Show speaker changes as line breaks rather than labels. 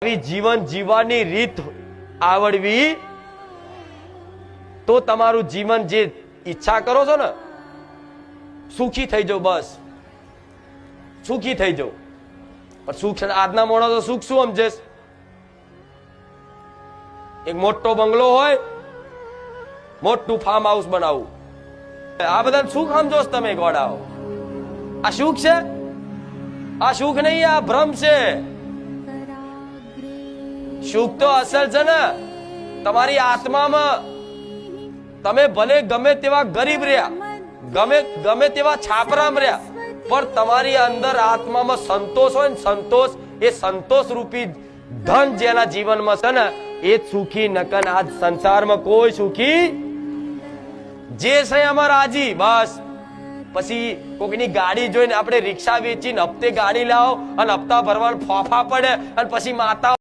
જીવન જીવવાની રીત આવડવી તો તમારું જીવન જે ઈચ્છા કરો છો ને સુખી થઈ જાવ, બસ સુખી થઈ જાવ. પણ સુખ આજના માણસો સુખ શું સમજે? એક મોટો બંગલો હોય, મોટું ફાર્મ હાઉસ બનાવવું, આ બધા સુખ સમજો તમે ગોડાઓ. આ સુખ છે? આ સુખ નહીં, આ ભ્રમ છે. સુખ તો અસલ છે ને તમારી આત્મામાં. તમે ભલે ગમે તેવા ગરીબ રહ્યા, ગમે તેવા છાપરામ રહ્યા, પણ તમારી અંદર આત્મામાં સંતોષ હોય ને, સંતોષ, એ સંતોષ રૂપી ધન જેના જીવનમાં છે ને એ જ સુખી. નકન આજ સંસારમાં કોઈ સુખી જે છે એમાં રાજી, બસ. પછી કોઈની ગાડી જોઈને આપણે રિક્ષા વેચીને હપ્તે ગાડી લાવો અને હપ્તા ભરવાનું ફાફા પડે અને પછી માતા